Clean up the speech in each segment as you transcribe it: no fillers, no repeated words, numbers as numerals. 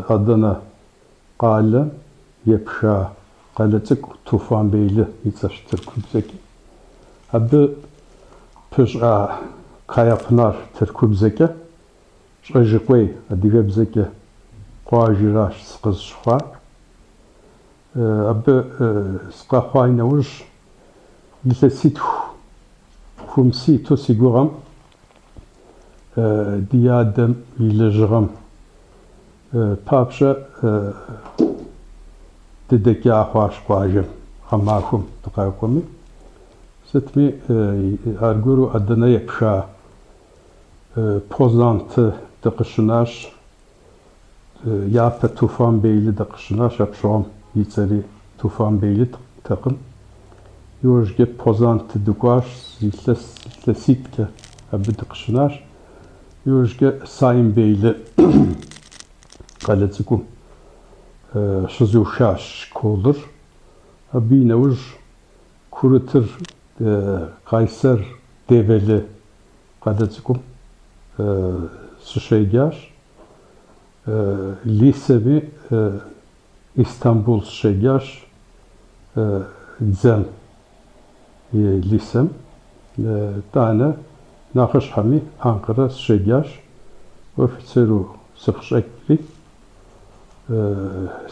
Adana Qale Yepşa Qaletık Tufan Beyli İtsaştır Kubzeki Abı Pış'a Kayapınar Tırkubzeki Şajıkvey Adigabzeki Quajiraş Sıkız Şuha Abı Sıkahvay Navuş Yilesitu Kumsi to Siguram Diyadem Yilejram Papşa Dedeki Ahvaş Quajim Hamahum Tıkayakumi Setmi Arguru Adana Yepşa Pozantı Tıkışınaş Yapı Tufan Beyli Tıkışınaş Apşam Yitzeri Tufan Beyli Tıkım Yorjge Pozantı Dukaş Zilesitke Abı Tıkışınaş Yorjge Sayın Beyli Qaletıkum Şızuşaş Koldur Abi Navuj Kurutır Kayser Develi Qaletıkum Sışeygaş Lisemi İstanbul Sışeygaş Zem Lisem Tane Nakış Hami Ankara Sışeygaş Ofiseru Sıkışekli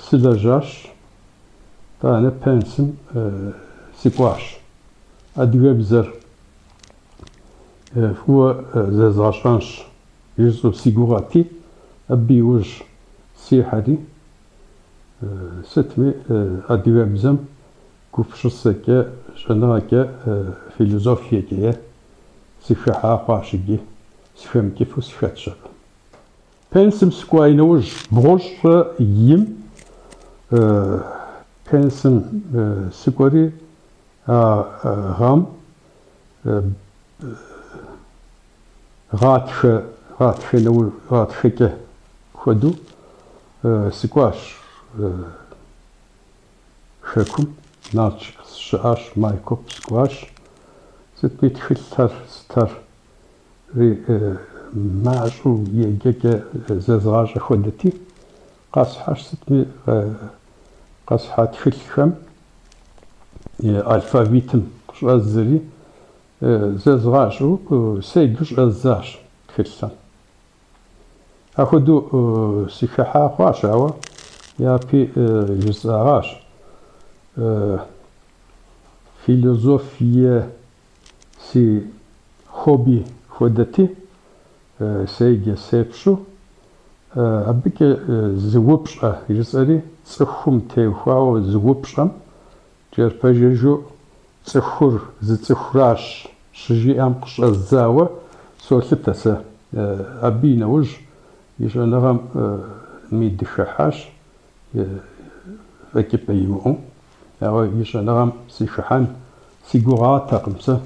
Silajaş Tane Pensim Sikuaş Adigwe Bizer Fua Zezaşanş Yüzü Sigurati Abi Uj Sihari Setmi Adigwe Bizem Kupşıseke Şanake Filozofiyeke Sişaha Qaşigi Sifemki Fusfatşak Pensim Squaynouj Broş Yim Pensim Squari Ram Ratfeke Khodu Squash Shakum Naç Shash Maykop Squash Setmit Filtar Star معشو يجيك ززراج خدتي قصحة ستمي قصحة تفلشم ألفابيتم شازري ززراجو سيجوش أزاش تفلشم أخدو سكحة خواشاوة يا بي جزاراج فيلوزوفية سي خوبي خدتي Seyge sepşu abike zıvıpşa yüzleri tsıhum tevhao zıvıpşam cerpejeju tsıhur zıtsıhraş şıjiam kışazzawa soğliptasa abine uj yişanagam middişahaş ekipeyimu ya yişanagam sişahan sigurat takımsa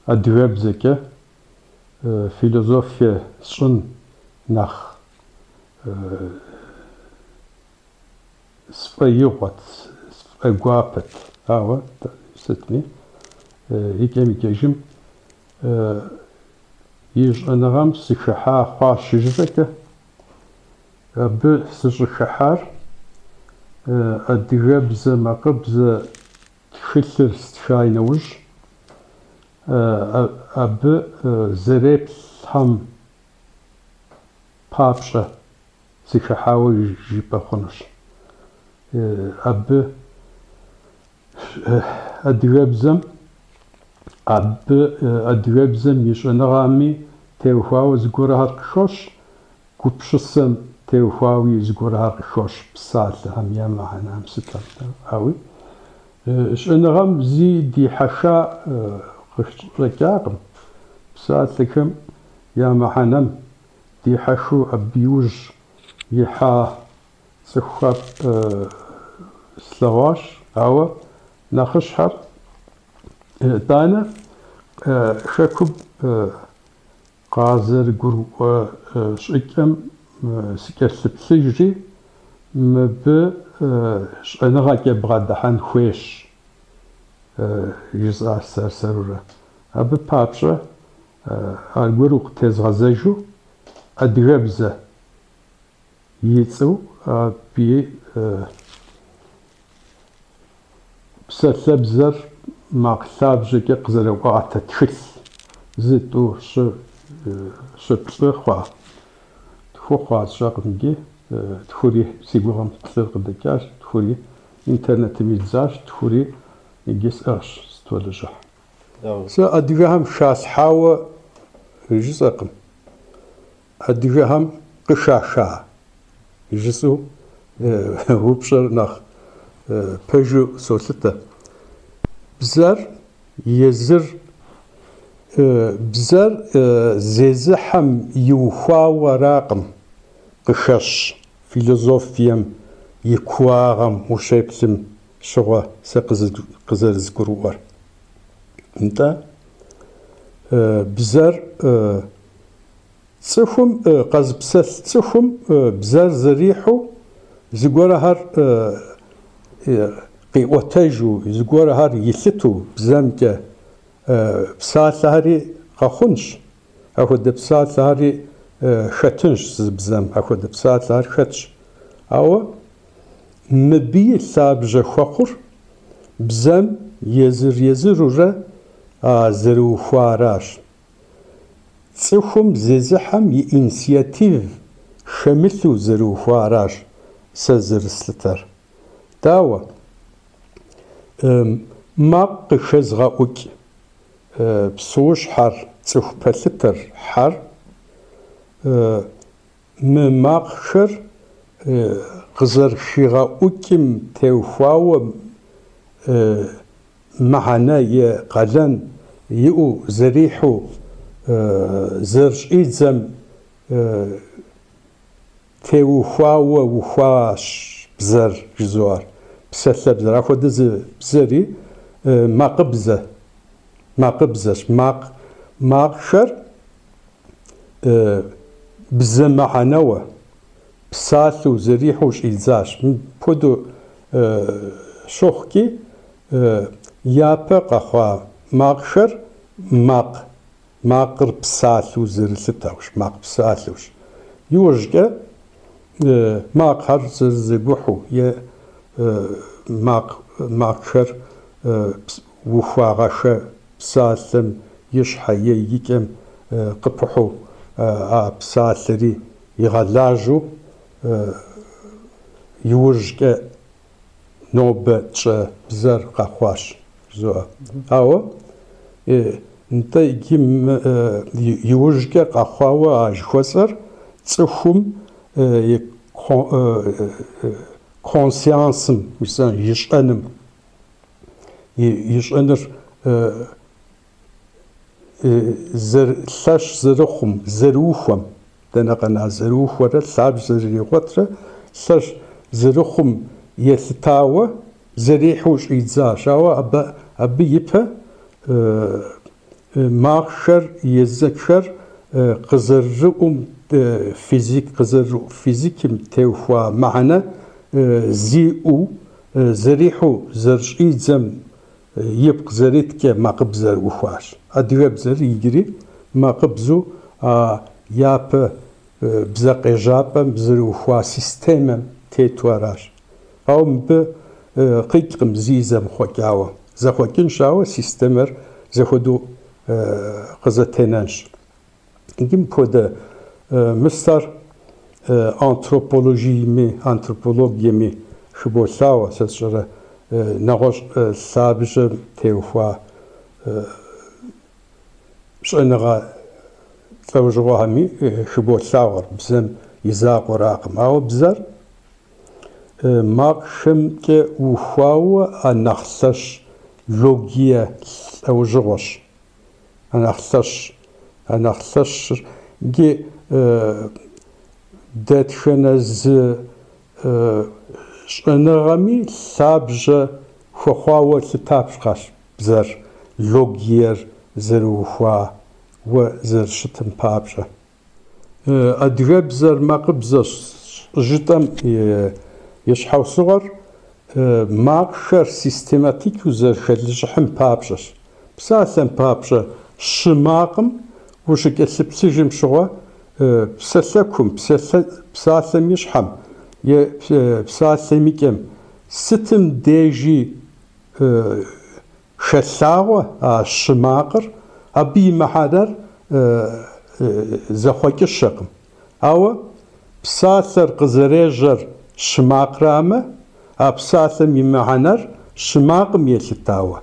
Adwebzeke Filozofya Şun nach Svayuqat Svagwapet Ava Setmi Ikemikejim Yij'anagam Sişaha Xaşijzeke Abı Sişahar Adwebze Maqbze Txillir Stşaynouj Abı zerep ham papşa sikahavu jipa konuş. Abı adwebzem yişanagami tevhavu zgurahar kşoş kupşısem tevhavu zgurahar kşoş psal ham yama hanam sitar avi. Şanagam zi di haşa Rekâkım, saatliküm ya mahanam dihaşu abiyuj yiha sıkhab slavaş ava nakışhar tane şakub qazır guru şikem sikersipsijri mbe şanaga bğadahan xweş yüzar sersarura. Abi papşa arguru tezgazeju أدغبزة يتسو بي بسلبزر مقلابجة كقزر وقعت تخل زيتو شبصخوا تخوا شاقنجي تخوري سيغورام قصر قدكاش تخوري انترنت ميزاج تخوري يجيس اش ستولجح سا ادغهم شاس حاوة جزاقم ادغهم قشاشا جسو وبشر ناخ بيجو سولتا بزار يزر بزار زيزحم يوخوا وراقم قشاش فيلوزوفيام يكواغم وشيبسم شغا سقزر زكروار انت بزار تصفم قزبسل تصفم بزار زريحو زغورهار قيوتاجو زغورهار يثتو بزامك بسالهاري قخونش اخد بسالهاري خاتنش بزام اخد بسالهاري خاتش او مبي ثابجه خخر بزام يزر ورا زرو خواراش تصفم زيزحم يإنسياتيف شمثو زرو خواراش سزر سلتر داوا ما قشزغا اوك بسوش حر تصف بلتر حر مماقشر قزر شيغا اوكم توفاو معنا يقلن يو زريحو زرش إيزم توفاو وخواش بزر جزوار بسلة بزر أخو دز بزري ما قبزش ماقشر بزم معنوه بسالو زريحوش إلزاش بودو شوخكي يابا قخوا ماقشر ماقر بسالو زرلتاوش ماق بسالوش يوجد ماقر زرزبوحو يا ماقشر وخواغاشا بسالم يشحى يكم قبحو بسالري يغلاجو يوجد نوبة بزر قخواش زوا أو انت يجيم يوجد قخوا أجخسر تصفم كونسيانسم مثلا يشأنر ثلاش زرخم زروخم دنقنا زروخ ورا ثاب زري غطرة ثلاش زرخم يثتاوى زريحوش إيزاش أو أبي يبها ماخشر يزكشر قزرقم فيزيك قزر فيزيك توفى معنا زيو زريحو زرش إيزم يبق زريتك ما قبزر وخواش أدرب زر يجري ما قبزو ياب بزق جابا بزر وخوا سيستم تيتواراش أو ب قيقم زيزم خوكاوا زخوكين شاوا سيستمر زخدو قزتينانش يجيم بود مستر أنثروبولوجي مي شبوساوا سشرة نغش سابج تيوفا شنغا توجوها مي شبوساور بزم يزاق وراقم أو بزر ماقشم كي وفاو أنخسش لوجيا أو جوش أنخسش جي داتشنز شنغامي سابج خواوة ستابشقاش بزر لوجير زروخوا وزر شتم بابشا أدرب زر ماقبزش جتم يشحو صغر ماقشر سيستماتيك وزر خلجحم بابشش بساسم بابشا شماقم وشك السبسجم شغا псэлъэкум, псалъэм ищхьэм, псалъэм сытым дежи шэлъагъуэ а щымакъыр, абы и мыхьэнэр зэхъуэкӏыщэкъым. Ауэ псалъэр къызэрежьэр щымакърамэ, а псалъэм и мыхьэнэр щымакъым елъытауэ.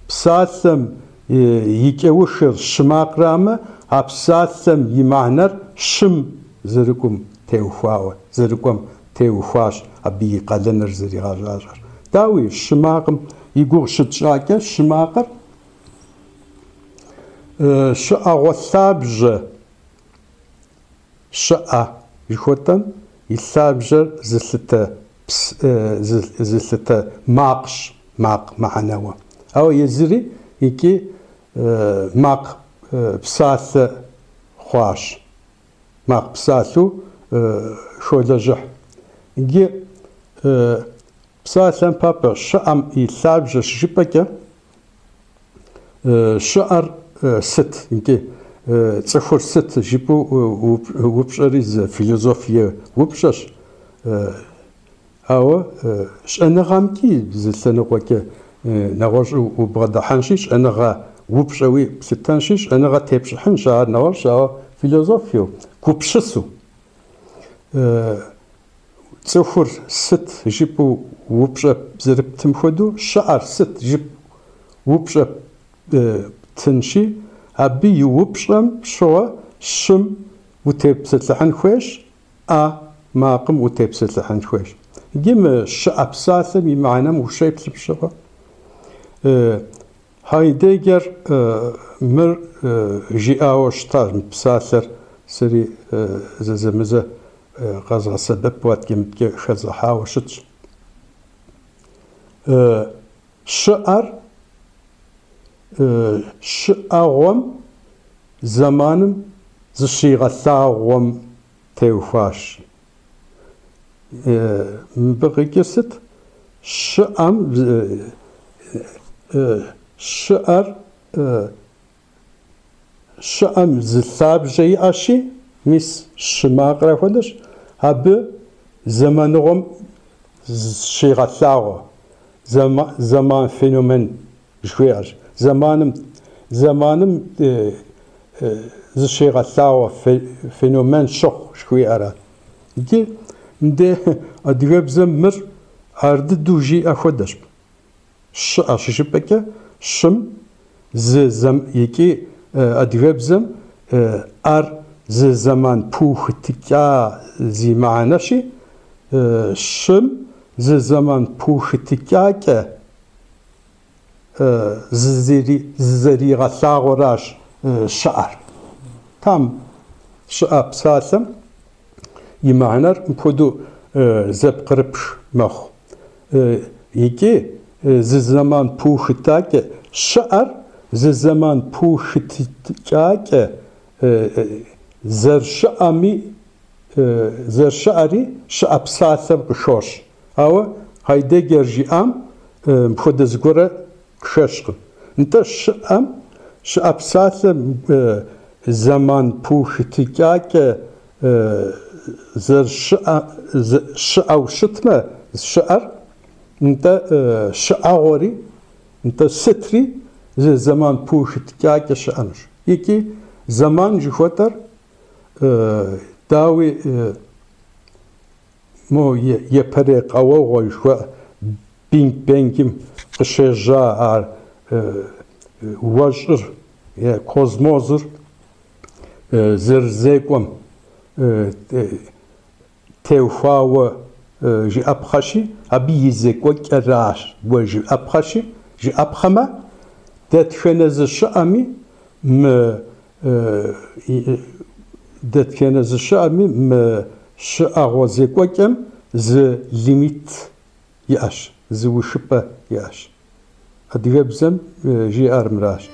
Псалъэм и кӏэушыр щымакърамэ, а псалъэм и мыхьэнэр щым зэрыкӏуэм теухуауэ, зэрыкӏуэм теухуащ абы и къалэныр зэригъэжьащӏэр. Дауи щымакъым и гугъу щытщӏакӏэ щымакъыр щыӏэгъуэ лъабжьэ щыӏэ жыхуэтӏэм, и лъабжьэр зылъытэ макъщ, макъ мыхьэнэуэ. Ауэ езыри икӏи макъ псалъэ хъуащ. Макъ псалъэу шолэжьыхь. Иги псалъэм папэ щыӏэм и лъабжьэ щыжыпӏэкӏэ щыӏэр сыт, иги цӏыхур сыт жыпӏэу упщӏэри зы философие упщӏэщ. Ауэ щӏэныгъэмкӏи зы лъэныкъуэкӏэ нэгъуэщӏ убгъэдыхьэнщи, щӏэныгъэ упщӏэуи плъытэнщи, щӏэныгъэ тепщӏыхьынщ ар нэгъуэщӏ, ауэ философиеу, гупщысу. Цӏыхур сыт жыпӏэу упщӏэ зэрыптым хуэдэу, щыӏэр сыт жыпӏэу упщӏэ птынщи, абы и упщӏэм щыгъуэ щым утепсэлъыхьын хуейщ, макъым утепсэлъыхьын хуейщ. Иги мы щыӏэ псалъэм и мыхьэнэм ущеплъ пщыгъуэ. Хайдеггер мыр жиӏауэ щытащ, псалъэр сэри зэзэмызэ къэзгъэсэбэпу адыгэ хэзыхьауэ щытщ. Щыӏэр щыӏэгъуэм зэманым зыщигъэлъагъуэм теухуащ. Мыбы къикӏыр сыт? щыӏэм зы лъабжьэ иӏэщи, мис щымакърэ хуэдэщ, абы зэманыгъуэм щигъэлъагъуэ. Зэман феномен жыхуиӏэщ. Зэманым зыщигъэлъагъуэ феномен щыхъу жыхуиӏэрэ. Иги мыдэ адыгэбзэм мыр ар дыдэу жиӏэ хуэдэщ. Щыӏэ щыжыпӏэкӏэ щым икӏи адыгэбзэм ар зы зэман пыухытыкӏа зи мыхьэнэщи, щым зы зэман пыухытыкӏакӏэ зызэригъэлъагъуэращ щыӏэр. Там щыӏэ псалъэм и мыхьэнэр мыпхуэдэу зэпкърыпш мэхъу. Икӏи зы зэман пыухытакӏэ щыӏэр, зы зэман пыухытыкӏакӏэ зэрыщыӏэри щыӏэ псалъэм къышощ. Ауэ Хайдеггер жиӏам мыпхуэдэ зыгуэрэ шэщкъым. Нтӏэ щыӏэ псалъэм зэман пыухытыкӏакӏэ щыӏэу щытмэ щыӏэр, нтӏэ щыӏэгъуэри, нтӏэ сытри зы зэман пыухытыкӏакӏэ щыӏэнущ. Икӏи зэман жыхуэтӏэр дауи мо епэрей къэуэгъуэ жыхуэӏэ, Бинг Бенгым къыщежьа ар уэщӏыр, космосыр зэрызекӏуэм теухуауэ жиӏэпхъэщи, абы и зекӏуэкӏэращ уэ жиӏэпхъэщи, жиӏэпхъэмэ дэтхэнэ зыщыӏэми мы щыӏэгъуэ зекӏуэкӏэм зы лимит иӏэщ, зы ушыпӏэ иӏэщ. Адыгэбзэм жиӏэр мыращ.